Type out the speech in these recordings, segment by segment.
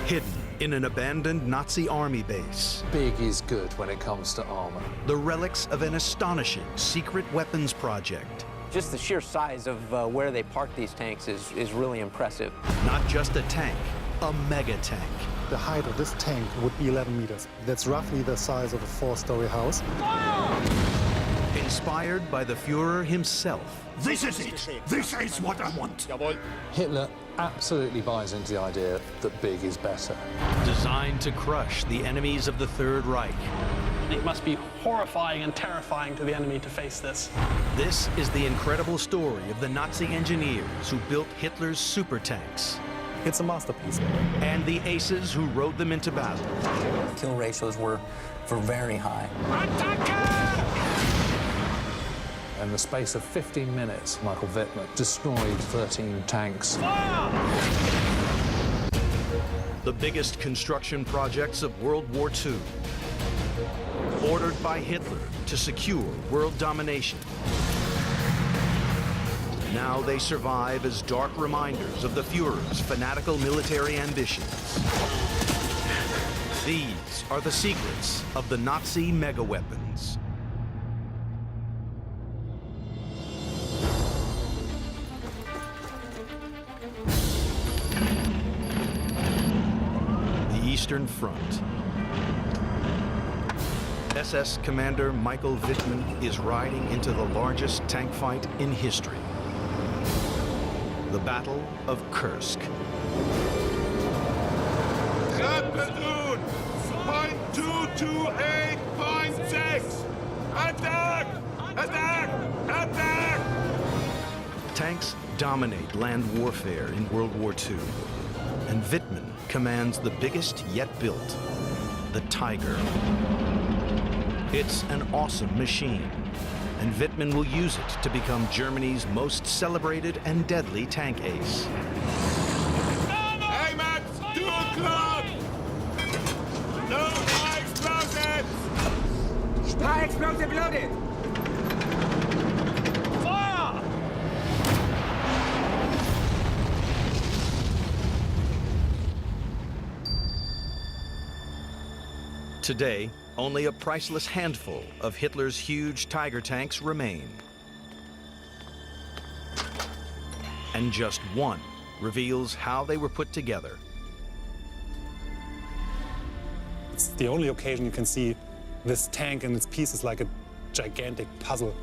Hidden in an abandoned Nazi army base, Big is good when it comes to armor. the relics of an astonishing secret weapons project. Just the sheer size of where they park these tanks is really impressive. Not just a tank, a mega tank. The height of this tank would be 11 meters. That's roughly the size of a 4-story house. Inspired by the Führer himself. This is it! This is what I want! Hitler absolutely buys into the idea that big is better. Designed to crush the enemies of the Third Reich. It must be horrifying and terrifying to the enemy to face this. This is the incredible story of the Nazi engineers who built Hitler's super tanks. It's a masterpiece. And the aces who rode them into battle. Kill ratios were very high. In the space of 15 minutes, Michael Wittmann destroyed 13 tanks. The biggest construction projects of World War II. Ordered by Hitler to secure world domination. Now they survive as dark reminders of the Führer's fanatical military ambitions. These are the secrets of the Nazi megaweapons. The Eastern Front. SS Commander Michael Wittmann is riding into the largest tank fight in history. The Battle of Kursk. Platoon! 228.6! Attack! Attack! Attack! Tanks dominate land warfare in World War II, and Wittmann commands the biggest yet built, the Tiger. It's an awesome machine, and Wittmann will use it to become Germany's most celebrated and deadly tank ace. Aim at 2 o'clock! No more explosives! High explosive loaded! Fire! Today, only a priceless handful of Hitler's huge Tiger tanks remain. And just one reveals how they were put together. It's the only occasion you can see this tank and its pieces like a gigantic puzzle.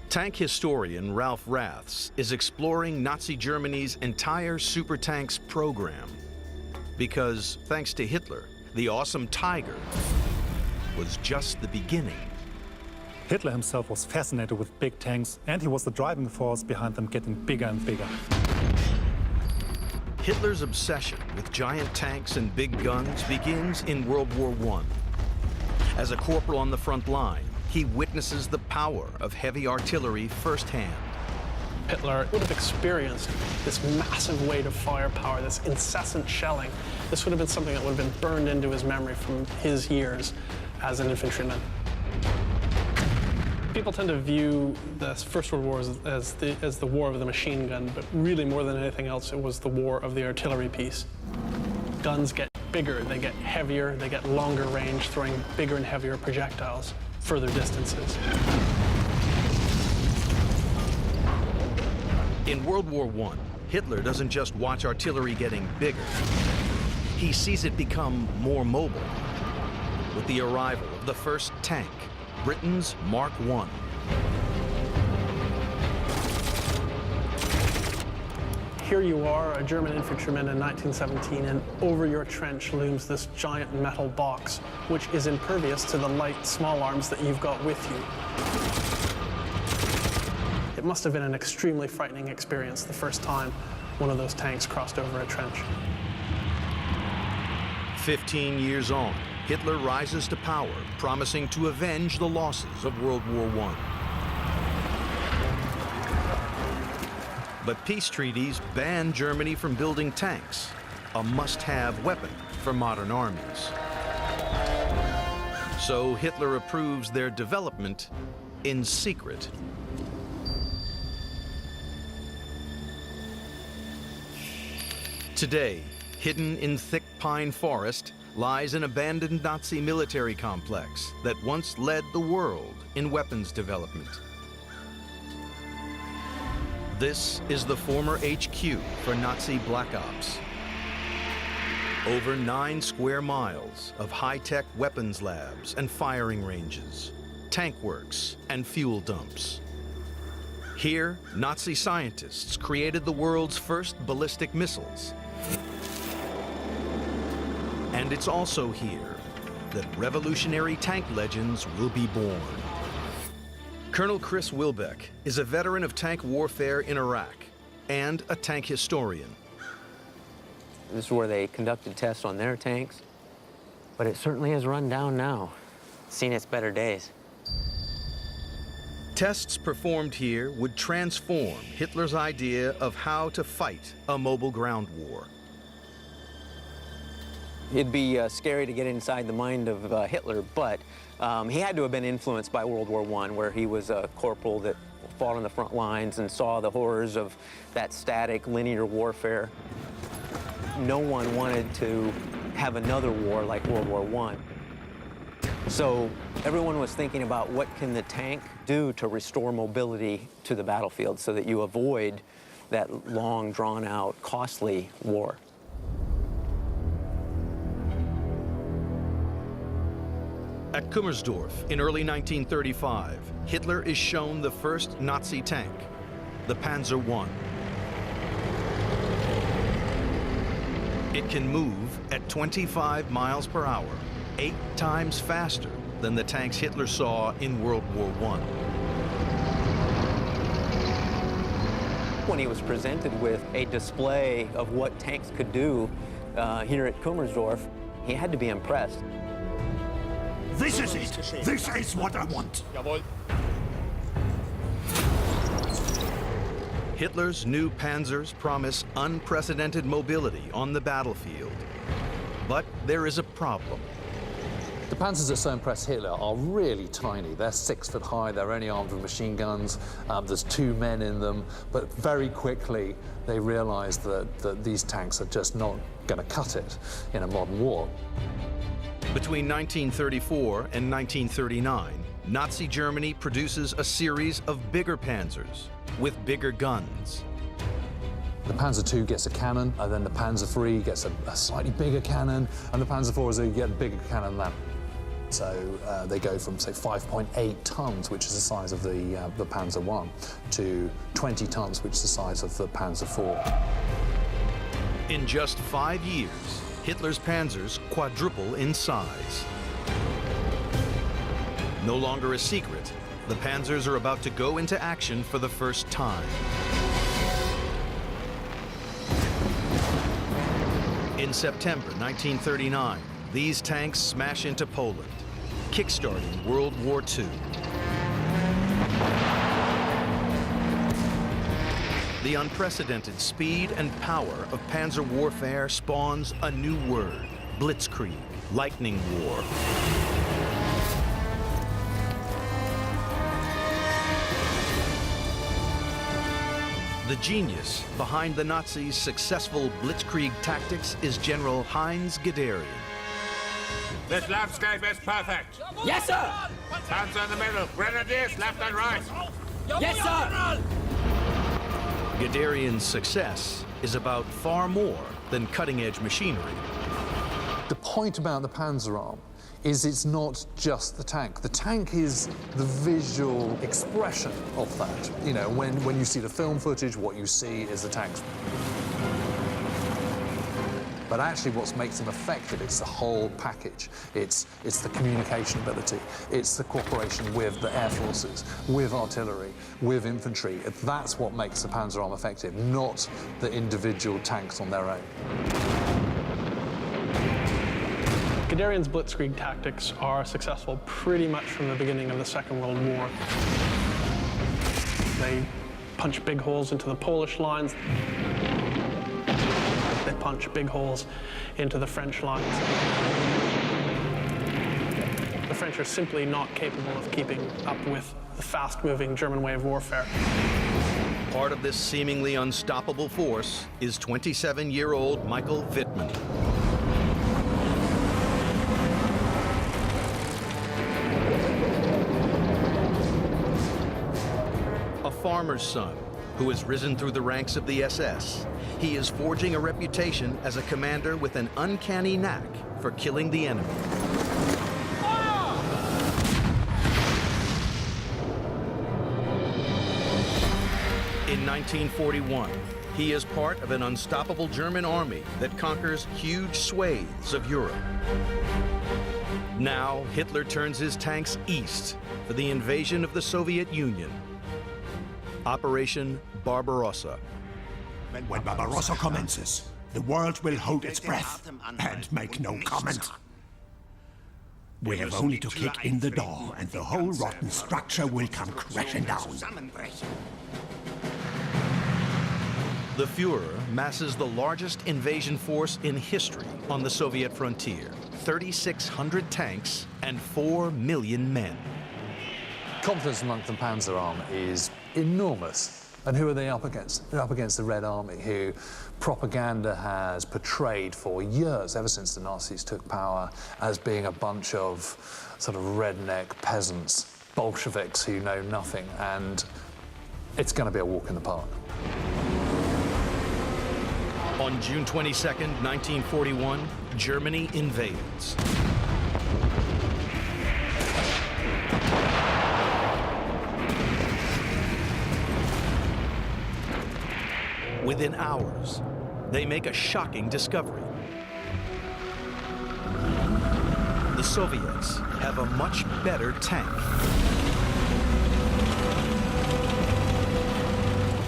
Tank historian Ralph Raths is exploring Nazi Germany's entire super tanks program. Because, thanks to Hitler, the awesome Tiger was just the beginning. Hitler himself was fascinated with big tanks, and he was the driving force behind them getting bigger and bigger. Hitler's obsession with giant tanks and big guns begins in World War I. As a corporal on the front line, he witnesses the power of heavy artillery firsthand. Hitler would have experienced this massive weight of firepower, this incessant shelling. This would have been something that would have been burned into his memory from his years as an infantryman. People tend to view the First World War as the war of the machine gun, but really more than anything else, it was the war of the artillery piece. Guns get bigger, they get heavier, they get longer range, throwing bigger and heavier projectiles further distances. In World War I, Hitler doesn't just watch artillery getting bigger. He sees it become more mobile. With the arrival of the first tank, Britain's Mark I. Here you are, a German infantryman in 1917, and over your trench looms this giant metal box, which is impervious to the light small arms that you've got with you. It must have been an extremely frightening experience the first time one of those tanks crossed over a trench. 15 years on, Hitler rises to power, promising to avenge the losses of World War I. But peace treaties ban Germany from building tanks, a must-have weapon for modern armies. So Hitler approves their development in secret. Today, Hidden in thick pine forest lies an abandoned Nazi military complex that once led the world in weapons development. This is the former HQ for Nazi Black Ops. Over 9 square miles of high-tech weapons labs and firing ranges, tank works, and fuel dumps. Here, Nazi scientists created the world's first ballistic missiles. And it's also here that revolutionary tank legends will be born. Colonel Chris Wilbeck is a veteran of tank warfare in Iraq and a tank historian. This is where they conducted tests on their tanks, but it certainly has run down now. It's seen its better days. Tests performed here would transform Hitler's idea of how to fight a mobile ground war. It'd be scary to get inside the mind of Hitler, but he had to have been influenced by World War I, where he was a corporal that fought on the front lines and saw the horrors of that static, linear warfare. No one wanted to have another war like World War I. So everyone was thinking about what can the tank do to restore mobility to the battlefield so that you avoid that long, drawn-out, costly war. At Kummersdorf in early 1935, Hitler is shown the first Nazi tank, the Panzer I. It can move at 25 miles per hour, 8 times faster than the tanks Hitler saw in World War I. When he was presented with a display of what tanks could do here at Kummersdorf, he had to be impressed. This is it. This is what I want. Hitler's new panzers promise unprecedented mobility on the battlefield. But there is a problem. The panzers that so impress Hitler are really tiny. They're 6 foot high, they're only armed with machine guns, there's 2 men in them, but very quickly they realize that these tanks are just not going to cut it in a modern war. Between 1934 and 1939, Nazi Germany produces a series of bigger panzers with bigger guns. The Panzer II gets a cannon, and then the Panzer III gets a slightly bigger cannon, and the Panzer IV is a yet bigger cannon than that. So they go from, say, 5.8 tons, which is the size of the Panzer I, to 20 tons, which is the size of the Panzer IV. In just 5 years, Hitler's panzers quadruple in size. No longer a secret, the panzers are about to go into action for the first time. In September 1939, these tanks smash into Poland, kickstarting World War II. The unprecedented speed and power of panzer warfare spawns a new word, blitzkrieg, lightning war. The genius behind the Nazis' successful blitzkrieg tactics is General Heinz Guderian. This landscape is perfect. Yes, sir! Panzer in the middle, grenadiers left and right. Yes, sir! Guderian's success is about far more than cutting-edge machinery. The point about the Panzer arm is it's not just the tank. The tank is the visual expression of that. You know, when you see the film footage, what you see is the tanks. But actually what makes them effective, it's the whole package. It's the communication ability. It's the cooperation with the air forces, with artillery, with infantry. That's what makes the Panzer arm effective, not the individual tanks on their own. Guderian's blitzkrieg tactics are successful pretty much from the beginning of the Second World War. They punch big holes into the Polish lines. They punch big holes into the French lines. The French are simply not capable of keeping up with the fast-moving German way of warfare. Part of this seemingly unstoppable force is 27-year-old Michael Wittmann. A farmer's son who has risen through the ranks of the SS. He is forging a reputation as a commander with an uncanny knack for killing the enemy. In 1941, he is part of an unstoppable German army that conquers huge swathes of Europe. Now, Hitler turns his tanks east for the invasion of the Soviet Union. Operation Barbarossa. When Barbarossa commences, the world will hold its breath and make no comment. We have only to kick in the door and the whole rotten structure will come crashing down. The Führer masses the largest invasion force in history on the Soviet frontier. 3,600 tanks and 4 million men. Confidence among the Panzer Army is enormous. And who are they up against? They're up against the Red Army, who propaganda has portrayed for years, ever since the Nazis took power, as being a bunch of sort of redneck peasants, Bolsheviks who know nothing, and it's going to be a walk in the park. On June 22nd, 1941, Germany invades. Within hours, they make a shocking discovery. The Soviets have a much better tank.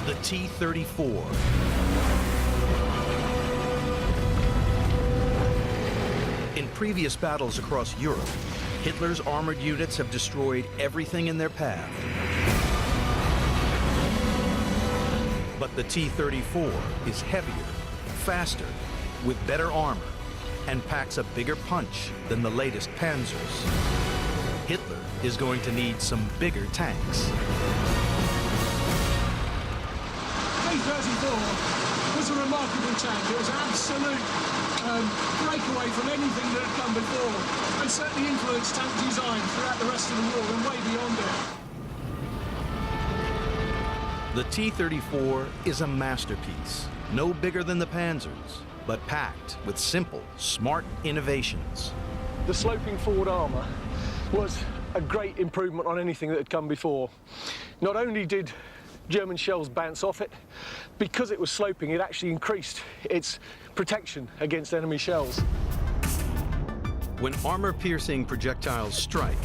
The T-34. In previous battles across Europe, Hitler's armored units have destroyed everything in their path. But the T-34 is heavier, faster, with better armor, and packs a bigger punch than the latest panzers. Hitler is going to need some bigger tanks. T-34 was a remarkable tank. It was an absolute breakaway from anything that had come before, and certainly influenced tank design throughout the rest of the war and way beyond it. The T-34 is a masterpiece, no bigger than the Panzers, but packed with simple, smart innovations. The sloping forward armour was a great improvement on anything that had come before. Not only did German shells bounce off it, because it was sloping, it actually increased its protection against enemy shells. When armor-piercing projectiles strike,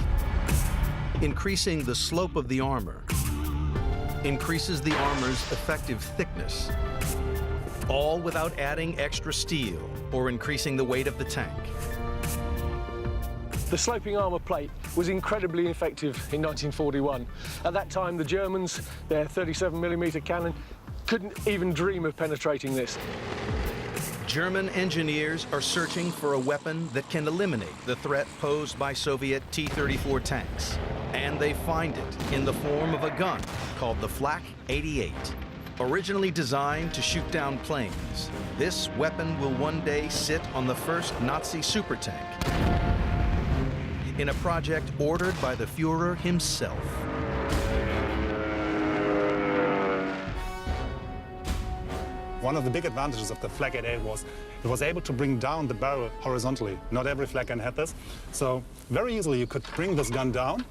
increasing the slope of the armor increases the armor's effective thickness, all without adding extra steel or increasing the weight of the tank. The sloping armour plate was incredibly effective in 1941. At that time, the Germans, their 37mm cannon, couldn't even dream of penetrating this. German engineers are searching for a weapon that can eliminate the threat posed by Soviet T-34 tanks. And they find it in the form of a gun called the Flak 88. Originally designed to shoot down planes, this weapon will one day sit on the first Nazi super tank in a project ordered by the Führer himself. One of the big advantages of the Flak 88 was it was able to bring down the barrel horizontally. Not every flak gun had this. So very easily you could bring this gun down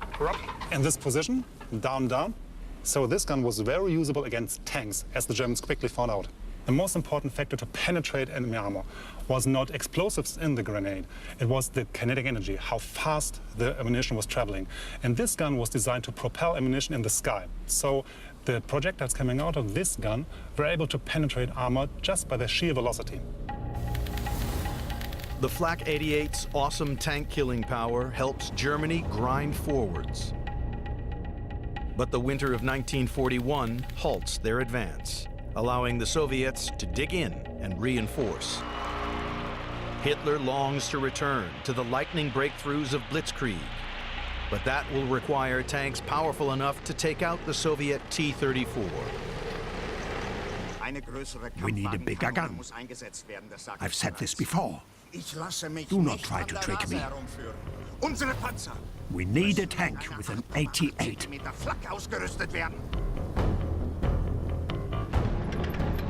in this position, down, down. So this gun was very usable against tanks, as the Germans quickly found out. The most important factor to penetrate enemy armor was not explosives in the grenade. It was the kinetic energy, how fast the ammunition was traveling. And this gun was designed to propel ammunition in the sky. So the projectiles coming out of this gun were able to penetrate armor just by their sheer velocity. The Flak 88's awesome tank-killing power helps Germany grind forwards. But the winter of 1941 halts their advance, allowing the Soviets to dig in and reinforce. Hitler longs to return to the lightning breakthroughs of Blitzkrieg, but that will require tanks powerful enough to take out the Soviet T-34. We need a bigger gun. I've said this before. Do not try to trick me. We need a tank with an 88.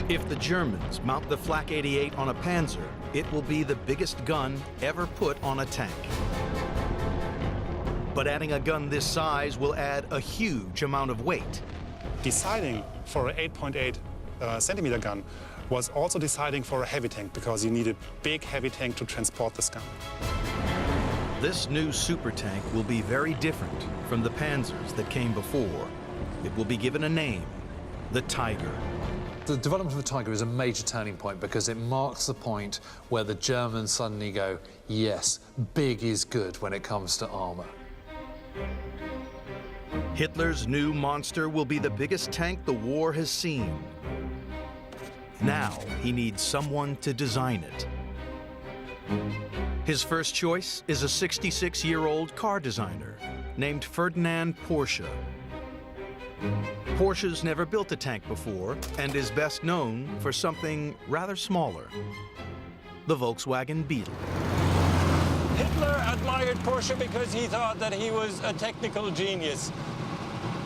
If the Germans mount the Flak 88 on a Panzer, it will be the biggest gun ever put on a tank. But adding a gun this size will add a huge amount of weight. Deciding for an 8.8 centimeter gun was also deciding for a heavy tank, because you need a big heavy tank to transport this gun. This new super tank will be very different from the Panzers that came before. It will be given a name, the Tiger. The development of the Tiger is a major turning point because it marks the point where the Germans suddenly go, yes, big is good when it comes to armor. Hitler's new monster will be the biggest tank the war has seen. Now he needs someone to design it. His first choice is a 66-year-old car designer named Ferdinand Porsche. Porsche's never built a tank before and is best known for something rather smaller, the Volkswagen Beetle. Hitler admired Porsche because he thought that he was a technical genius.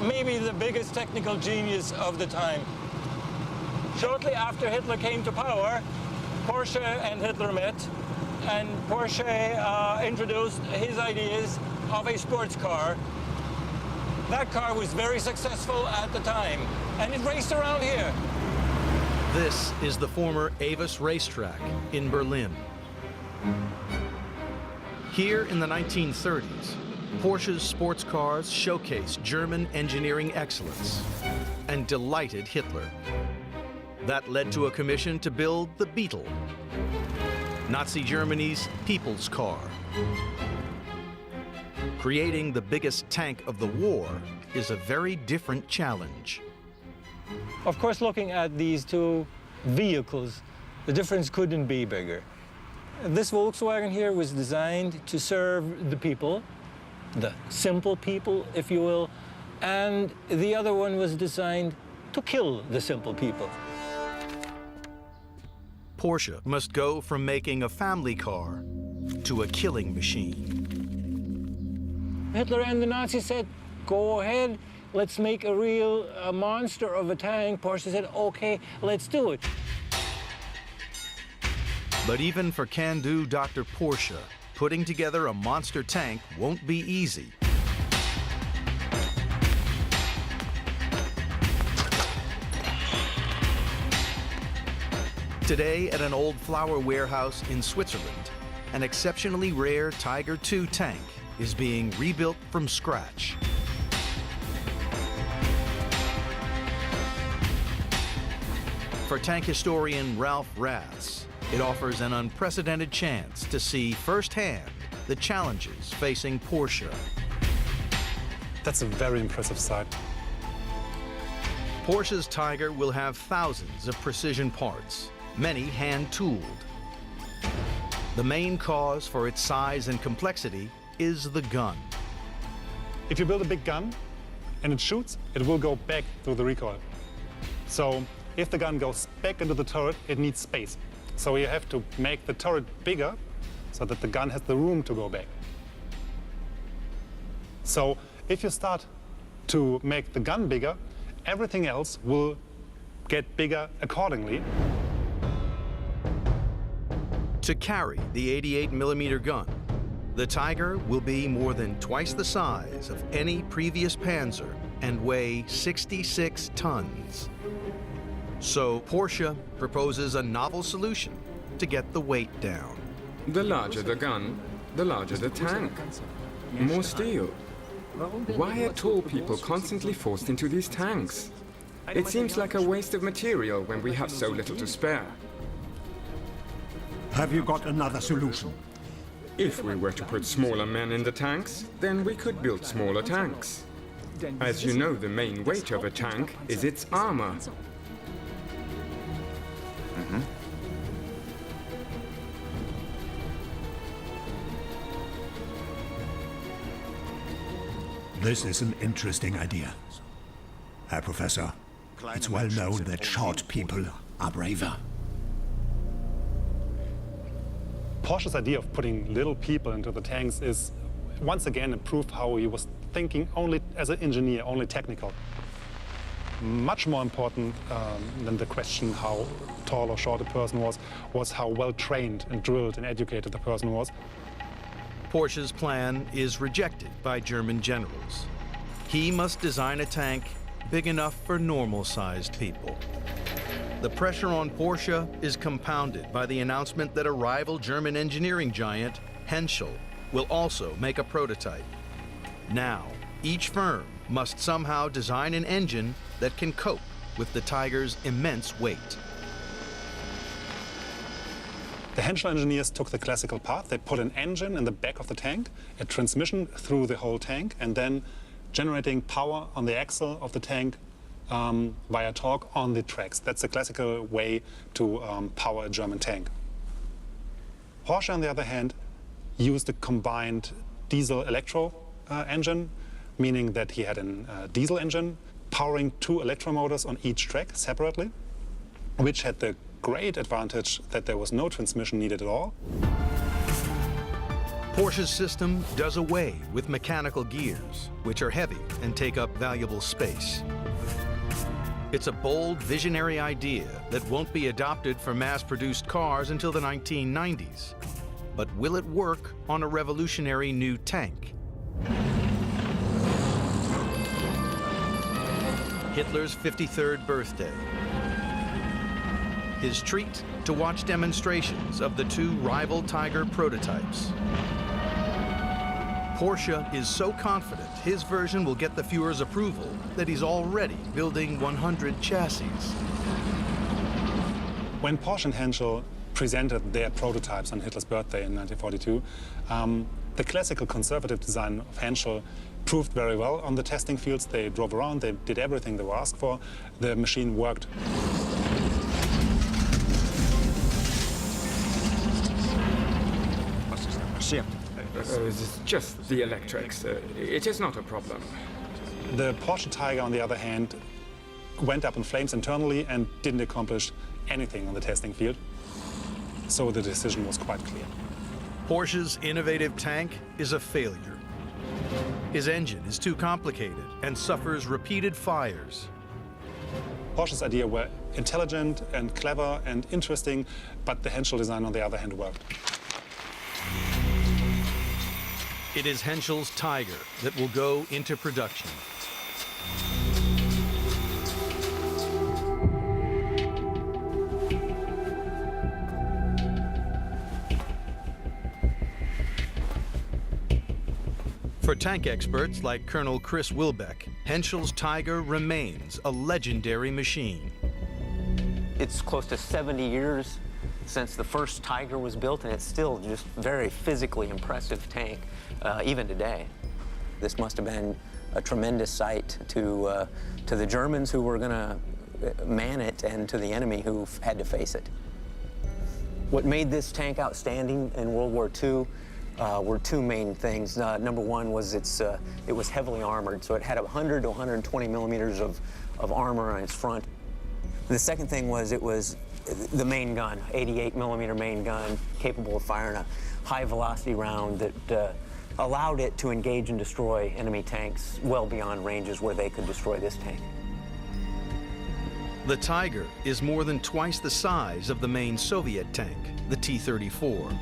Maybe the biggest technical genius of the time. Shortly after Hitler came to power, Porsche and Hitler met, and Porsche introduced his ideas of a sports car. That car was very successful at the time, and it raced around here. This is the former Avis racetrack in Berlin. Here in the 1930s, Porsche's sports cars showcased German engineering excellence and delighted Hitler. That led to a commission to build the Beetle, Nazi Germany's people's car. Creating the biggest tank of the war is a very different challenge. Of course, looking at these two vehicles, the difference couldn't be bigger. This Volkswagen here was designed to serve the people, the simple people, if you will, and the other one was designed to kill the simple people. Porsche must go from making a family car to a killing machine. Hitler and the Nazis said, go ahead, let's make a real monster of a tank. Porsche said, okay, let's do it. But even for can-do Dr. Porsche, putting together a monster tank won't be easy. Today, at an old flour warehouse in Switzerland, an exceptionally rare Tiger II tank is being rebuilt from scratch. For tank historian Ralph Raths, it offers an unprecedented chance to see firsthand the challenges facing Porsche. That's a very impressive sight. Porsche's Tiger will have thousands of precision parts, many hand-tooled. The main cause for its size and complexity is the gun. If you build a big gun and it shoots, it will go back through the recoil. So if the gun goes back into the turret, it needs space. So you have to make the turret bigger so that the gun has the room to go back. So if you start to make the gun bigger, everything else will get bigger accordingly. To carry the 88mm gun, the Tiger will be more than twice the size of any previous Panzer and weigh 66 tons. So Porsche proposes a novel solution to get the weight down. The larger the gun, the larger the tank. More steel. Why are tall people constantly forced into these tanks? It seems like a waste of material when we have so little to spare. Have you got another solution? If we were to put smaller men in the tanks, then we could build smaller tanks. As you know, the main weight of a tank is its armor. This is an interesting idea. Herr Professor, it's well known that short people are braver. Porsche's idea of putting little people into the tanks is once again a proof how he was thinking only as an engineer, only technical. Much more important than the question how tall or short a person was how well trained and drilled and educated the person was. Porsche's plan is rejected by German generals. He must design a tank big enough for normal-sized people. The pressure on Porsche is compounded by the announcement that a rival German engineering giant, Henschel, will also make a prototype. Now, each firm must somehow design an engine that can cope with the Tiger's immense weight. The Henschel engineers took the classical path. They put an engine in the back of the tank, a transmission through the whole tank, and then generating power on the axle of the tank via torque on the tracks. That's the classical way to power a German tank. Porsche, on the other hand, used a combined diesel-electro engine, meaning that he had a diesel engine powering 2 electromotors on each track separately, which had the great advantage that there was no transmission needed at all. Porsche's system does away with mechanical gears, which are heavy and take up valuable space. It's a bold, visionary idea that won't be adopted for mass-produced cars until the 1990s. But will it work on a revolutionary new tank? Hitler's 53rd birthday. His treat to watch demonstrations of the 2 rival Tiger prototypes. Porsche is so confident his version will get the Führer's approval that he's already building 100 chassis. When Porsche and Henschel presented their prototypes on Hitler's birthday in 1942, the classical conservative design of Henschel proved very well on the testing fields. They drove around, they did everything they were asked for. The machine worked. It's just the electrics. It is not a problem. The Porsche Tiger, on the other hand, went up in flames internally and didn't accomplish anything on the testing field. So the decision was quite clear. Porsche's innovative tank is a failure. His engine is too complicated and suffers repeated fires. Porsche's ideas were intelligent and clever and interesting, but the Henschel design, on the other hand, worked. It is Henschel's Tiger that will go into production. For tank experts like Colonel Chris Wilbeck, Henschel's Tiger remains a legendary machine. It's close to 70 years since the first Tiger was built, and it's still just very physically impressive tank, even today. This must have been a tremendous sight to the Germans who were going to man it and to the enemy who had to face it. What made this tank outstanding in World War II were 2 main things. Number one was it was heavily armored, so it had 100 to 120 millimeters of armor on its front. The second thing was it was the main gun, 88 millimeter main gun, capable of firing a high velocity round that allowed it to engage and destroy enemy tanks well beyond ranges where they could destroy this tank. The Tiger is more than twice the size of the main Soviet tank, the T-34.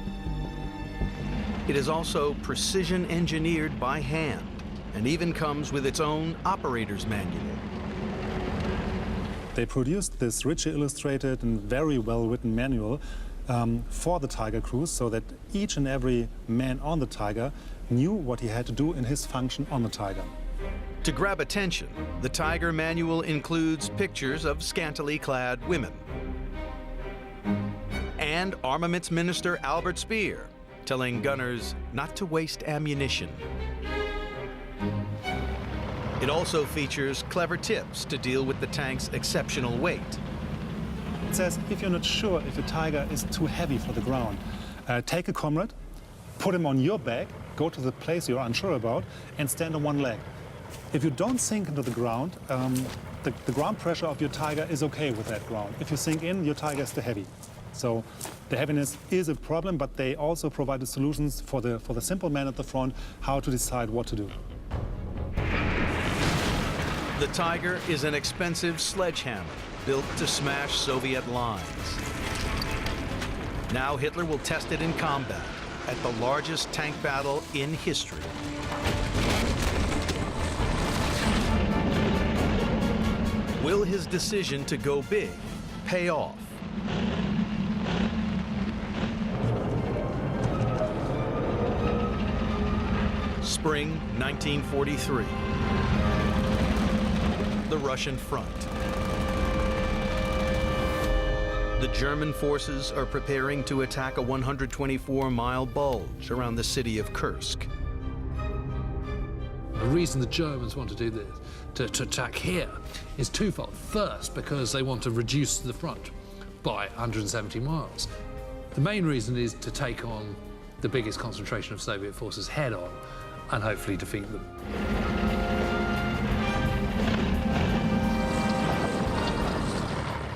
It is also precision engineered by hand and even comes with its own operator's manual. They produced this richly illustrated and very well-written manual for the Tiger crews so that each and every man on the Tiger knew what he had to do in his function on the Tiger. To grab attention, the Tiger manual includes pictures of scantily clad women. And Armaments Minister Albert Speer telling gunners not to waste ammunition. It also features clever tips to deal with the tank's exceptional weight. It says, if you're not sure if a Tiger is too heavy for the ground, take a comrade, put him on your back, go to the place you're unsure about, and stand on one leg. If you don't sink into the ground, the ground pressure of your Tiger is okay with that ground. If you sink in, your Tiger is too heavy. So the heaviness is a problem, but they also provided solutions for the simple man at the front how to decide what to do. The Tiger is an expensive sledgehammer built to smash Soviet lines. Now Hitler will test it in combat at the largest tank battle in history. Will his decision to go big pay off? Spring 1943. The Russian front. The German forces are preparing to attack a 124-mile bulge around the city of Kursk. The reason the Germans want to do this, to attack here, is twofold. First, because they want to reduce the front by 170 miles. The main reason is to take on the biggest concentration of Soviet forces head on and hopefully defeat them.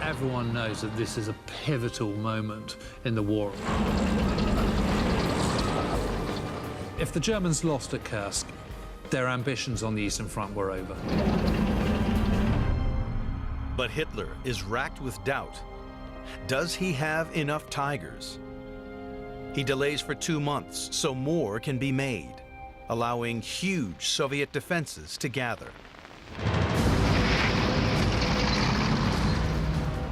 Everyone knows that this is a pivotal moment in the war. If the Germans lost at Kursk, their ambitions on the Eastern Front were over. But Hitler is racked with doubt. Does he have enough Tigers? He delays for 2 months so more can be made, allowing huge Soviet defenses to gather.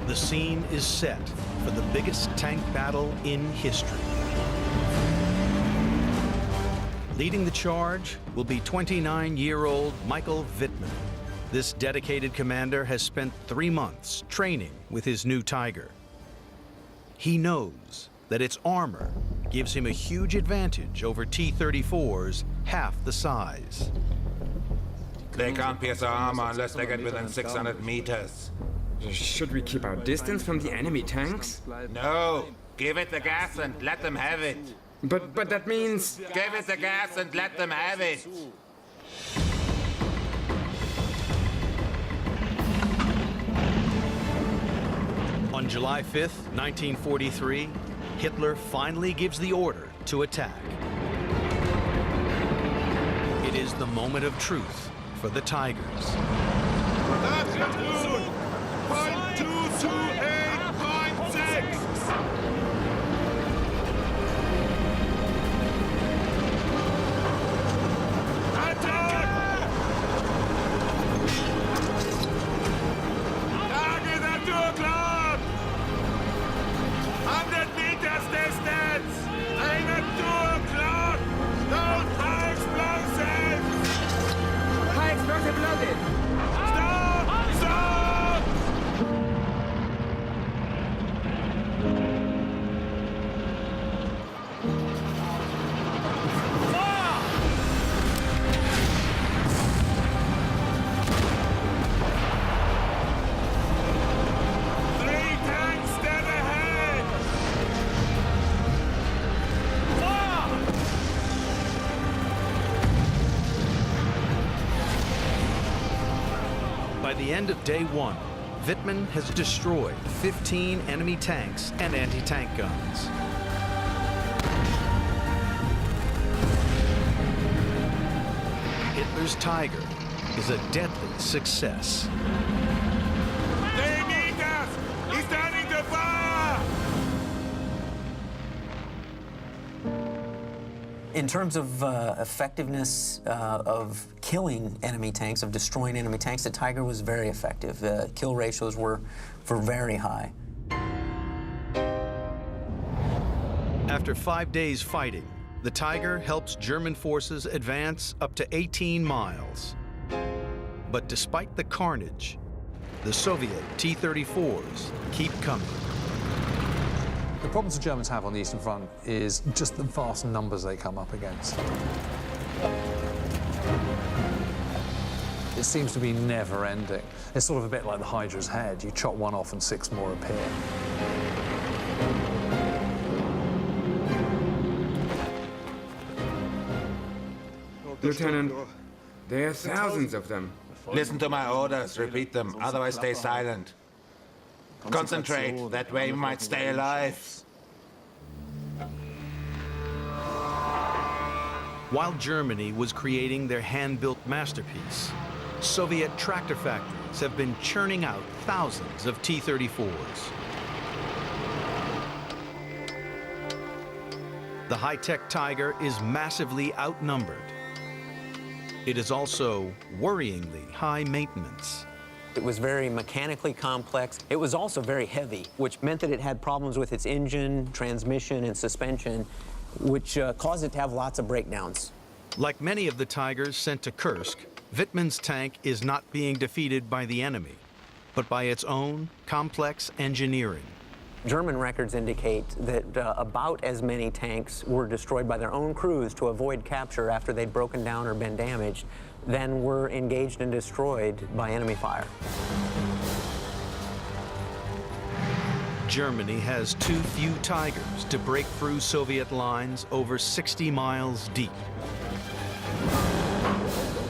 The scene is set for the biggest tank battle in history. Leading the charge will be 29-year-old Michael Wittmann. This dedicated commander has spent 3 months training with his new Tiger. He knows that its armor gives him a huge advantage over T-34s half the size. They can't pierce our armor unless they get within 600 meters. Should we keep our distance from the enemy tanks? No! Give it the gas and let them have it! But that means... Give it the gas and let them have it! On July 5th, 1943, Hitler finally gives the order to attack. It is the moment of truth for the Tigers. By the end of day 1, Wittmann has destroyed 15 enemy tanks and anti-tank guns. Hitler's Tiger is a deadly success. They need us! He's turning to fire! In terms of effectiveness of killing enemy tanks, of destroying enemy tanks, the Tiger was very effective. Kill ratios were very high. After 5 days fighting, the Tiger helps German forces advance up to 18 miles. But despite the carnage, the Soviet T-34s keep coming. The problems the Germans have on the Eastern Front is just the vast numbers they come up against. It seems to be never ending. It's sort of a bit like the Hydra's head. You chop one off and 6 more appear. Lieutenant, there are thousands of them. Listen to my orders, repeat them, otherwise stay silent. Concentrate, that way we might stay alive. While Germany was creating their hand-built masterpiece, Soviet tractor factories have been churning out thousands of T-34s. The high-tech Tiger is massively outnumbered. It is also worryingly high maintenance. It was very mechanically complex. It was also very heavy, which meant that it had problems with its engine, transmission, and suspension, which caused it to have lots of breakdowns. Like many of the Tigers sent to Kursk, Wittmann's tank is not being defeated by the enemy, but by its own complex engineering. German records indicate that about as many tanks were destroyed by their own crews to avoid capture after they'd broken down or been damaged than were engaged and destroyed by enemy fire. Germany has too few Tigers to break through Soviet lines over 60 miles deep.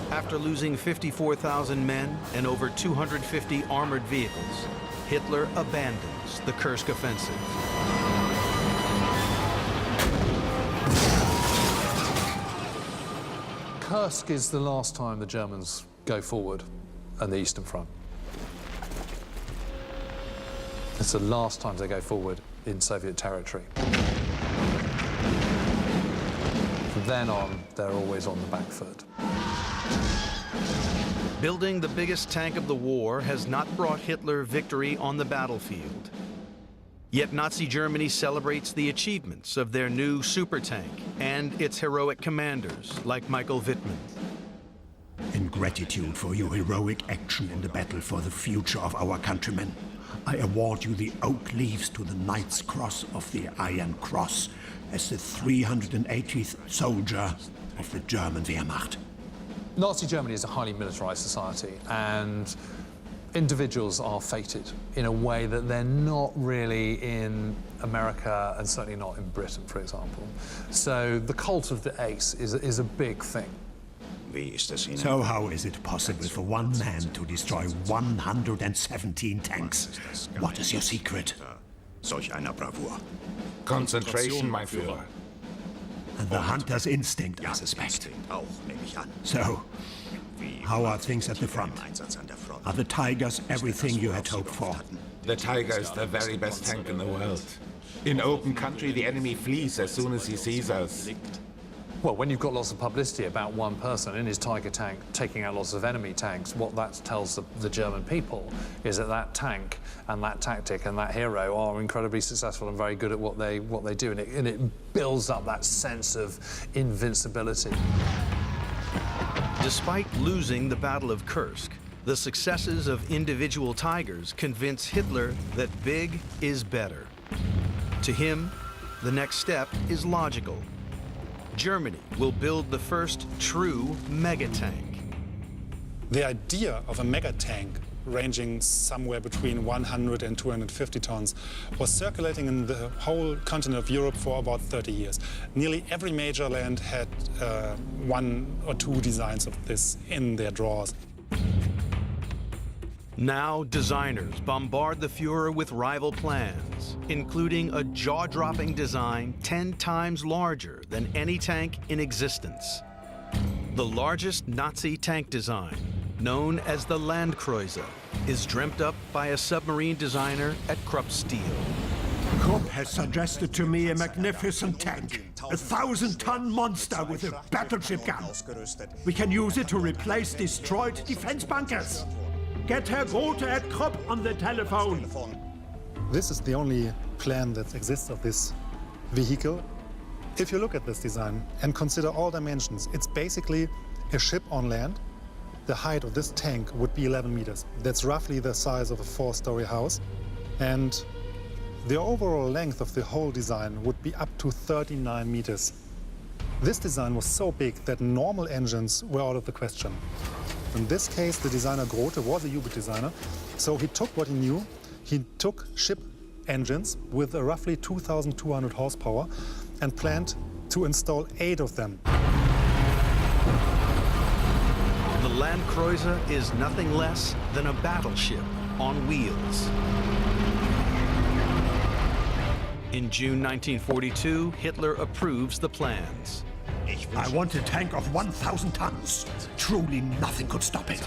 After losing 54,000 men and over 250 armored vehicles, Hitler abandons the Kursk offensive. Kursk is the last time the Germans go forward on the Eastern Front. It's the last time they go forward in Soviet territory. From then on, they're always on the back foot. Building the biggest tank of the war has not brought Hitler victory on the battlefield. Yet Nazi Germany celebrates the achievements of their new super tank and its heroic commanders, like Michael Wittmann. In gratitude for your heroic action in the battle for the future of our countrymen, I award you the oak leaves to the Knight's Cross of the Iron Cross as the 380th soldier of the German Wehrmacht. Nazi Germany is a highly militarized society, and individuals are fated in a way that they're not really in America and certainly not in Britain, for example. So the cult of the ace is a big thing. So how is it possible for one man to destroy 117 tanks? What is your secret? Concentration, my Führer. And the hunter's instinct, I suspect. So, how are things at the front? Are the Tigers everything you had hoped for? The Tiger is the very best tank in the world. In open country, the enemy flees as soon as he sees us. Well, when you've got lots of publicity about one person in his Tiger tank taking out lots of enemy tanks, what that tells the German people is that that tank and that tactic and that hero are incredibly successful and very good at what they do, and it builds up that sense of invincibility. Despite losing the Battle of Kursk, the successes of individual Tigers convince Hitler that big is better. To him, the next step is logical. Germany will build the first true mega-tank. The idea of a mega-tank ranging somewhere between 100 and 250 tons was circulating in the whole continent of Europe for about 30 years. Nearly every major land had one or two designs of this in their drawers. Now designers bombard the Führer with rival plans, including a jaw-dropping design 10 times larger than any tank in existence. The largest Nazi tank design, known as the Landkreuzer, is dreamt up by a submarine designer at Krupp Steel. Krupp has suggested to me a magnificent tank, a 1,000-ton monster with a battleship gun. We can use it to replace destroyed defense bunkers. Get Herr Grote at Krupp on the telephone. This is the only plan that exists of this vehicle. If you look at this design and consider all dimensions, it's basically a ship on land. The height of this tank would be 11 meters. That's roughly the size of a 4-story house. And the overall length of the whole design would be up to 39 meters. This design was so big that normal engines were out of the question. In this case, the designer Grote was a U-boat designer, so he took what he knew. He took ship engines with a roughly 2,200 horsepower and planned to install 8 of them. The Landkreuzer is nothing less than a battleship on wheels. In June 1942, Hitler approves the plans. I want a tank of 1,000 tons. Truly nothing could stop it.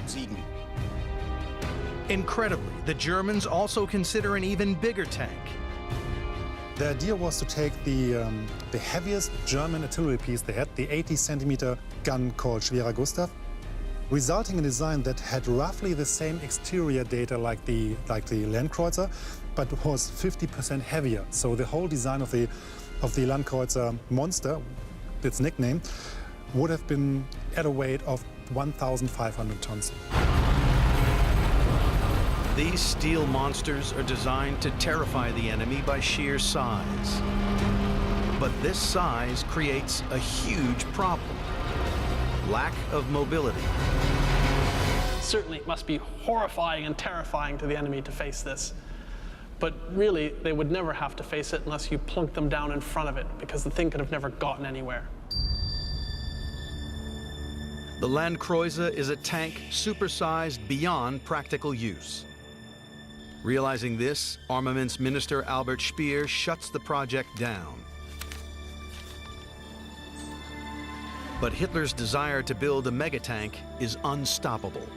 Incredibly, the Germans also consider an even bigger tank. The idea was to take the heaviest German artillery piece they had, the 80-centimeter gun called Schwerer Gustav, resulting in a design that had roughly the same exterior data like the Landkreuzer, but was 50% heavier. So the whole design of the Landkreuzer monster, its nickname, would have been at a weight of 1,500 tons. These steel monsters are designed to terrify the enemy by sheer size. But this size creates a huge problem: lack of mobility. Certainly it must be horrifying and terrifying to the enemy to face this. But really, they would never have to face it unless you plunked them down in front of it, because the thing could have never gotten anywhere. The Landkreuzer is a tank supersized beyond practical use. Realizing this, Armaments Minister Albert Speer shuts the project down. But Hitler's desire to build a megatank is unstoppable.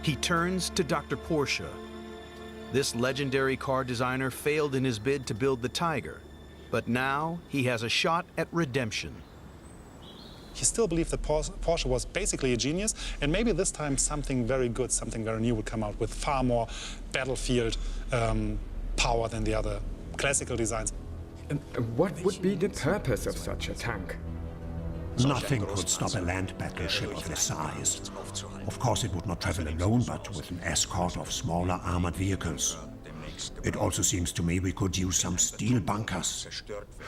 He turns to Dr. Porsche. This legendary car designer failed in his bid to build the Tiger, but now he has a shot at redemption. He still believed that Porsche was basically a genius, and maybe this time something very good, something very new would come out with far more battlefield power than the other classical designs. What would be the purpose of such a tank? Nothing could stop a land battleship of this size. Of course, it would not travel alone, but with an escort of smaller armored vehicles. It also seems to me we could use some steel bunkers.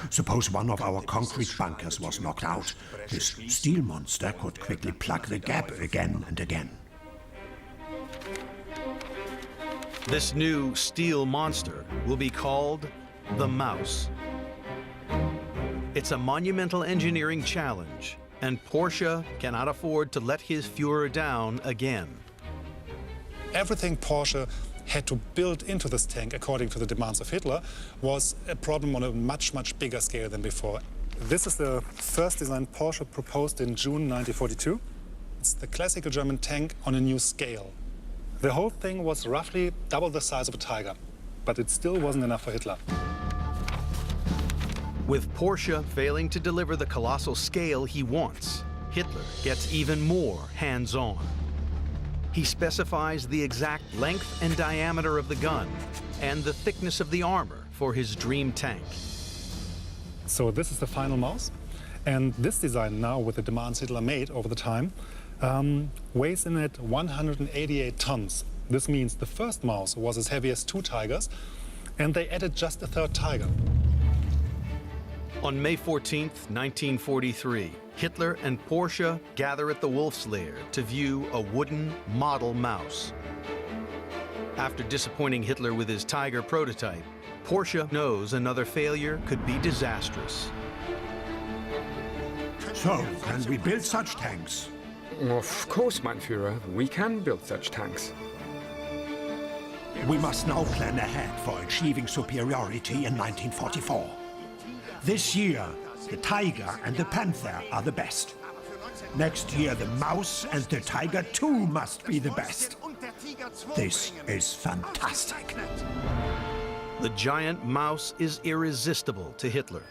Suppose one of our concrete bunkers was knocked out. This steel monster could quickly plug the gap again and again. This new steel monster will be called the Mouse. It's a monumental engineering challenge, and Porsche cannot afford to let his Führer down again. Everything Porsche had to build into this tank, according to the demands of Hitler, was a problem on a much, much bigger scale than before. This is the first design Porsche proposed in June 1942. It's the classical German tank on a new scale. The whole thing was roughly double the size of a Tiger, but it still wasn't enough for Hitler. With Porsche failing to deliver the colossal scale he wants, Hitler gets even more hands-on. He specifies the exact length and diameter of the gun and the thickness of the armor for his dream tank. So this is the final mouse, and this design now, with the demands Hitler made over the time, weighs in at 188 tons. This means the first mouse was as heavy as 2 Tigers, and they added just a third Tiger. On May 14, 1943, Hitler and Porsche gather at the Wolf's Lair to view a wooden model mouse. After disappointing Hitler with his Tiger prototype, Porsche knows another failure could be disastrous. So, can we build such tanks? Of course, mein Führer, we can build such tanks. We must now plan ahead for achieving superiority in 1944. This year, the Tiger and the Panther are the best. Next year, the Mouse and the Tiger too must be the best. This is fantastic. The giant mouse is irresistible to Hitler.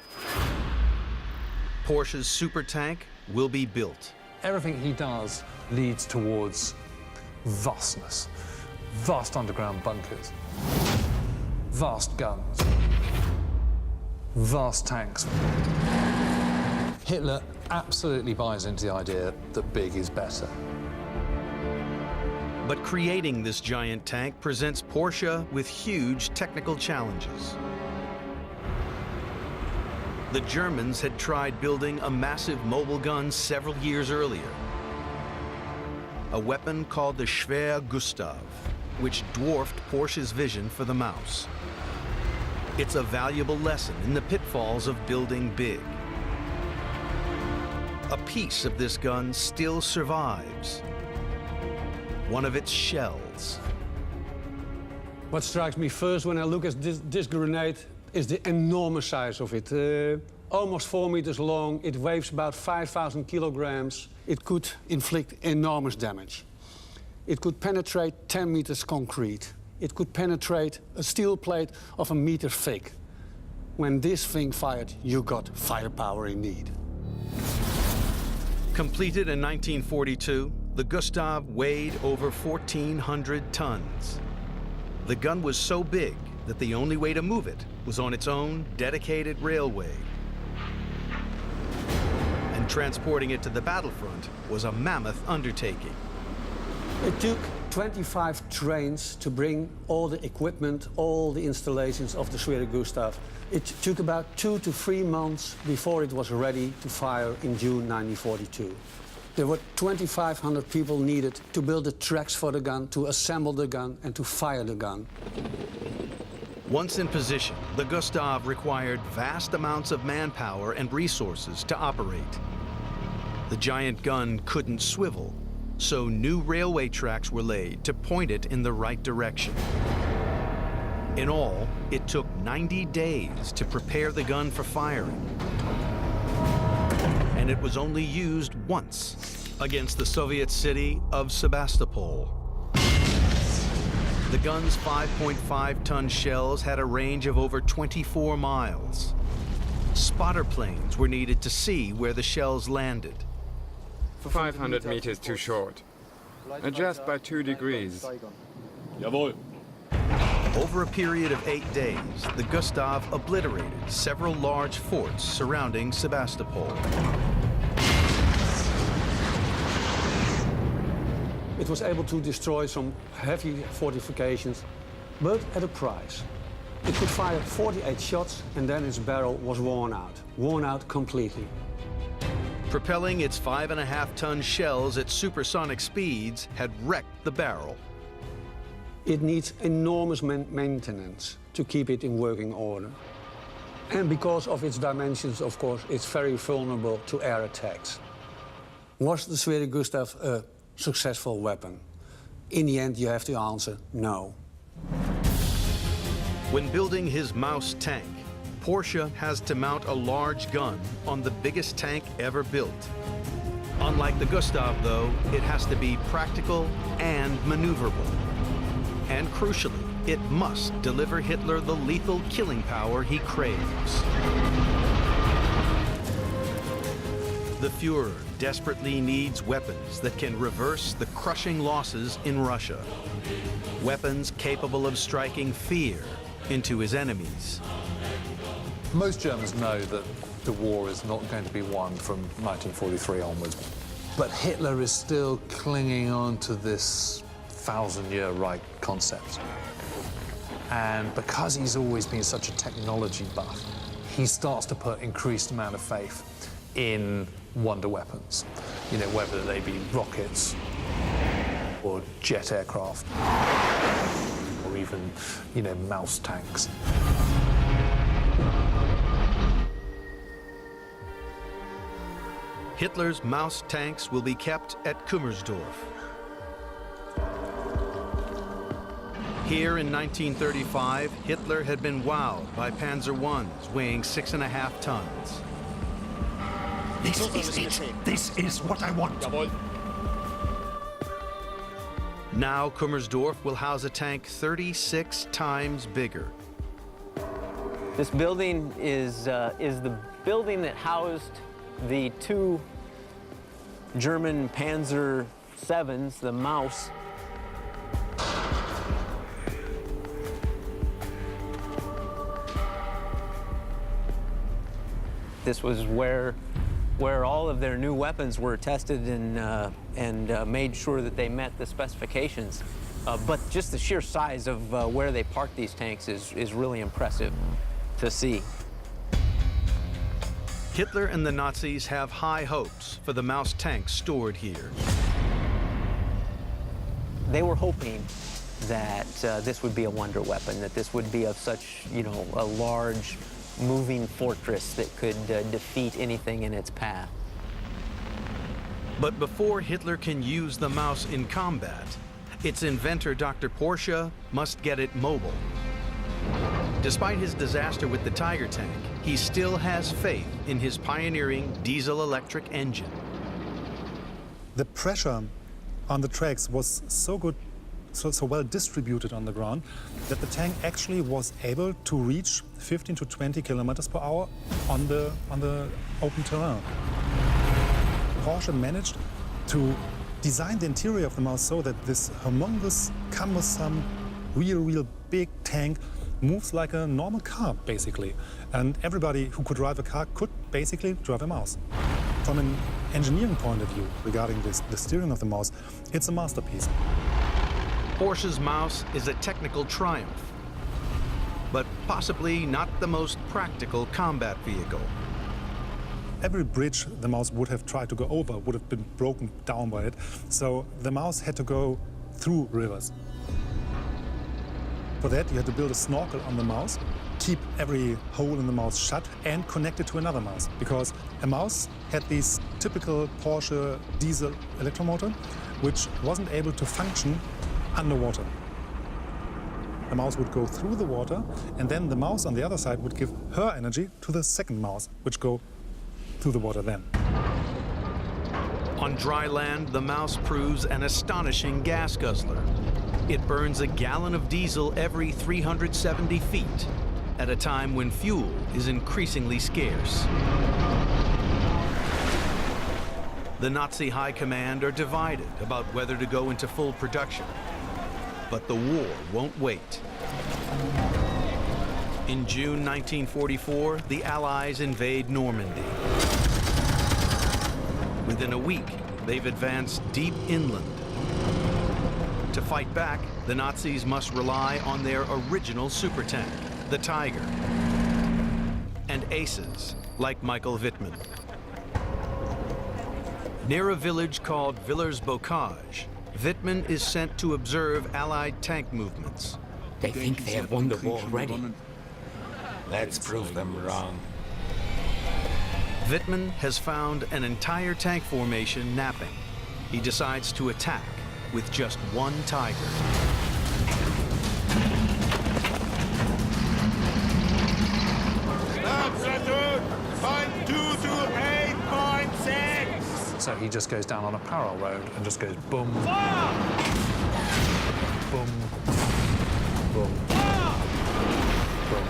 Porsche's super tank will be built. Everything he does leads towards vastness. Vast underground bunkers, vast guns, vast tanks. Hitler absolutely buys into the idea that big is better. But creating this giant tank presents Porsche with huge technical challenges. The Germans had tried building a massive mobile gun several years earlier. A weapon called the Schwerer Gustav, which dwarfed Porsche's vision for the Mouse. It's a valuable lesson in the pitfalls of building big. A piece of this gun still survives, one of its shells. What strikes me first when I look at this grenade is the enormous size of it. Almost 4 meters long, it weighs about 5,000 kilograms. It could inflict enormous damage. It could penetrate 10 meters concrete. It could penetrate a steel plate of a meter thick. When this thing fired, you got firepower indeed. Completed in 1942, the Gustav weighed over 1,400 tons. The gun was so big that the only way to move it was on its own dedicated railway. And transporting it to the battlefront was a mammoth undertaking. It took 25 trains to bring all the equipment, all the installations of the Swedish Gustav. It took about 2 to 3 months before it was ready to fire in June 1942. There were 2,500 people needed to build the tracks for the gun, to assemble the gun, and to fire the gun. Once in position, the Gustav required vast amounts of manpower and resources to operate. The giant gun couldn't swivel, so new railway tracks were laid to point it in the right direction. In all, it took 90 days to prepare the gun for firing. And it was only used once against the Soviet city of Sebastopol. The gun's 5.5-ton shells had a range of over 24 miles. Spotter planes were needed to see where the shells landed. 500 meters too short. Adjust by 2 degrees. Jawohl. Over a period of 8 days, the Gustav obliterated several large forts surrounding Sebastopol. It was able to destroy some heavy fortifications, but at a price. It could fire 48 shots and then its barrel was worn out completely. Propelling its 5.5-ton shells at supersonic speeds had wrecked the barrel. It needs enormous maintenance to keep it in working order. And because of its dimensions, of course, it's very vulnerable to air attacks. Was the Swedish Gustav a successful weapon? In the end, you have to answer no. When building his Maus tank, Porsche has to mount a large gun on the biggest tank ever built. Unlike the Gustav, though, it has to be practical and maneuverable. And crucially, it must deliver Hitler the lethal killing power he craves. The Führer desperately needs weapons that can reverse the crushing losses in Russia. Weapons capable of striking fear into his enemies. Most Germans know that the war is not going to be won from 1943 onwards. But Hitler is still clinging on to this 1,000-year Reich concept. And because he's always been such a technology buff, he starts to put increased amount of faith in wonder weapons. You know, whether they be rockets or jet aircraft or even, you know, Maus tanks. Hitler's Maus tanks will be kept at Kummersdorf. Here in 1935, Hitler had been wowed by Panzer Is weighing 6.5 tons. This is it. This is what I want. Jawohl. Now Kummersdorf will house a tank 36 times bigger. This building is the building that housed the 2 German Panzer VIIs, the Maus. This was where all of their new weapons were tested and made sure that they met the specifications. But just the sheer size of where they parked these tanks is really impressive to see. Hitler and the Nazis have high hopes for the Maus tanks stored here. They were hoping that this would be a wonder weapon, that this would be of such, you know, a large moving fortress that could defeat anything in its path. But before Hitler can use the Maus in combat, its inventor, Dr. Porsche, must get it mobile. Despite his disaster with the Tiger tank, he still has faith in his pioneering diesel-electric engine. The pressure on the tracks was so good, so well distributed on the ground, that the tank actually was able to reach 15 to 20 kilometers per hour on the open terrain. Porsche managed to design the interior of the Maus so that this humongous, cumbersome, real big tank moves like a normal car, basically. And everybody who could drive a car could basically drive a Maus. From an engineering point of view, regarding the steering of the Maus, it's a masterpiece. Porsche's Maus is a technical triumph, but possibly not the most practical combat vehicle. Every bridge the Maus would have tried to go over would have been broken down by it, so the Maus had to go through rivers. For that, you had to build a snorkel on the Maus, keep every hole in the Maus shut, and connect it to another Maus, because a Maus had this typical Porsche diesel electromotor, which wasn't able to function underwater. The Maus would go through the water, and then the Maus on the other side would give her energy to the second Maus, which go through the water then. On dry land, the Maus proves an astonishing gas guzzler. It burns a gallon of diesel every 370 feet, at a time when fuel is increasingly scarce. The Nazi high command are divided about whether to go into full production. But the war won't wait. In June 1944, the Allies invade Normandy. Within a week, they've advanced deep inland. To fight back, the Nazis must rely on their original supertank, the Tiger, and aces like Michael Wittmann. Near a village called Villers-Bocage, Wittmann is sent to observe Allied tank movements. They think they have won the war already. Let's prove them wrong. Wittmann has found an entire tank formation napping. He decides to attack with just one Tiger. Platoon, point 2 to 8.6. So he just goes down on a parallel road and just goes boom, boom, boom, boom,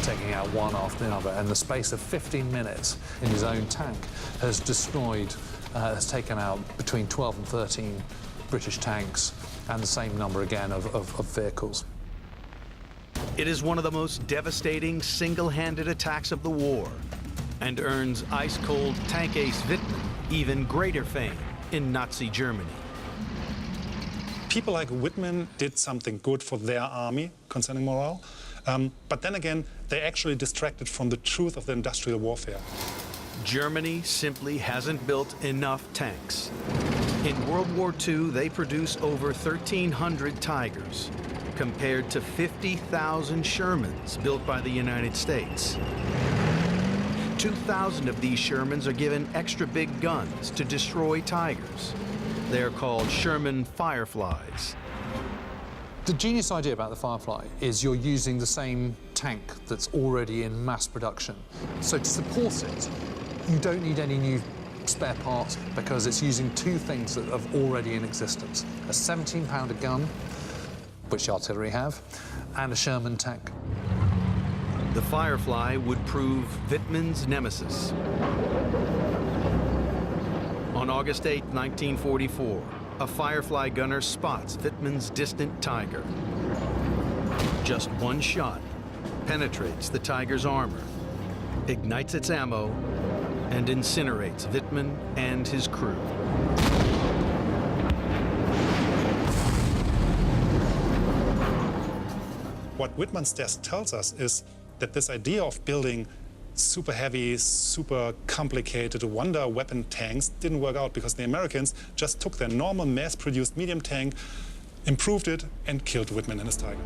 taking out one after the other. And the space of 15 minutes in his own tank has destroyed, has taken out between 12 and 13 British tanks, and the same number again of vehicles. It is one of the most devastating single-handed attacks of the war, and earns ice-cold tank ace Wittmann even greater fame in Nazi Germany. People like Wittmann did something good for their army concerning morale, but then again, they actually distracted from the truth of the industrial warfare. Germany simply hasn't built enough tanks. In World War II, they produce over 1,300 Tigers, compared to 50,000 Shermans built by the United States. 2,000 of these Shermans are given extra big guns to destroy Tigers. They're called Sherman Fireflies. The genius idea about the Firefly is you're using the same tank that's already in mass production. So to support it, you don't need any new spare parts because it's using two things that are already in existence. A 17-pounder gun, which the artillery have, and a Sherman tank. The Firefly would prove Wittmann's nemesis. On August 8, 1944, a Firefly gunner spots Wittmann's distant Tiger. Just one shot penetrates the Tiger's armor, ignites its ammo, and incinerates Wittmann and his crew. What Wittmann's test tells us is that this idea of building super heavy, super complicated wonder weapon tanks didn't work out because the Americans just took their normal mass-produced medium tank, improved it, and killed Wittmann and his Tiger.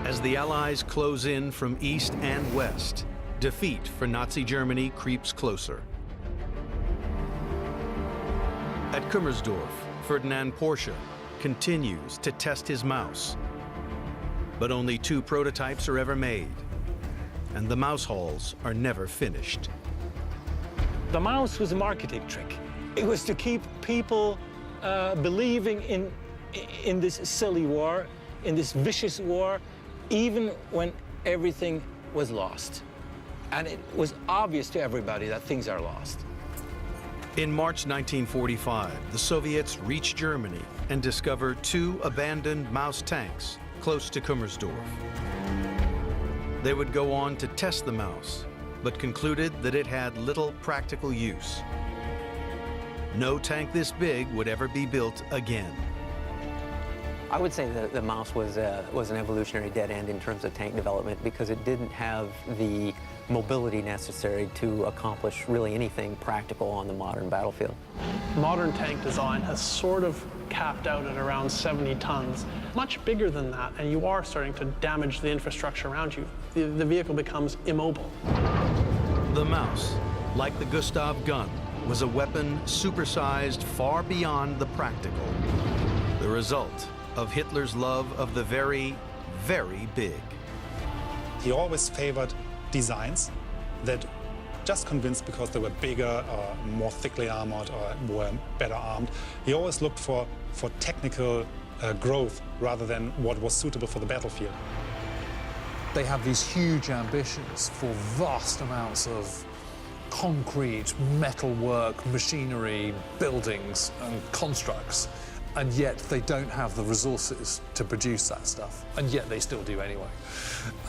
As the Allies close in from east and west, defeat for Nazi Germany creeps closer. At Kummersdorf, Ferdinand Porsche continues to test his mouse. But only 2 prototypes are ever made, and the mouse halls are never finished. The mouse was a marketing trick. It was to keep people believing in this silly war, in this vicious war, even when everything was lost. And it was obvious to everybody that things are lost. In March 1945, the Soviets reach Germany and discover 2 abandoned mouse tanks close to Kummersdorf. They would go on to test the mouse, but concluded that it had little practical use. No tank this big would ever be built again. I would say that the mouse was an evolutionary dead end in terms of tank development because it didn't have the mobility necessary to accomplish really anything practical on the modern battlefield. Modern tank design has sort of capped out at around 70 tons. Much bigger than that, and you are starting to damage the infrastructure around you. The vehicle becomes immobile. The mouse, like the Gustav gun, was a weapon supersized far beyond the practical. The result of Hitler's love of the very, very big. He always favored designs that just convinced because they were bigger or more thickly armored or were better armed. He always looked for technical growth rather than what was suitable for the battlefield. They have these huge ambitions for vast amounts of concrete, metalwork, machinery, buildings and constructs, and yet they don't have the resources to produce that stuff, and yet they still do anyway.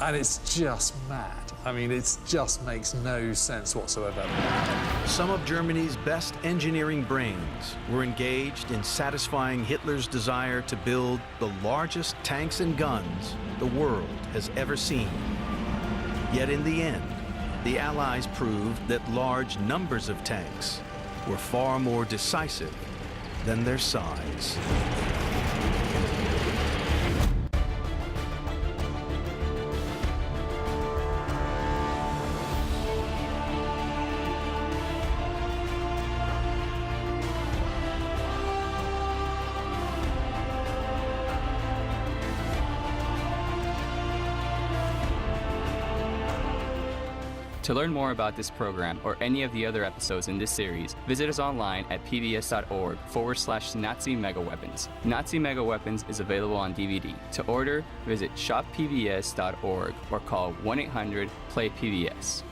And it's just mad. I mean, it just makes no sense whatsoever. Some of Germany's best engineering brains were engaged in satisfying Hitler's desire to build the largest tanks and guns the world has ever seen. Yet in the end, the Allies proved that large numbers of tanks were far more decisive than their size. To learn more about this program or any of the other episodes in this series, visit us online at pbs.org/Nazi Megaweapons. Nazi Megaweapons is available on DVD. To order, visit shoppbs.org or call 1-800-PLAY-PBS.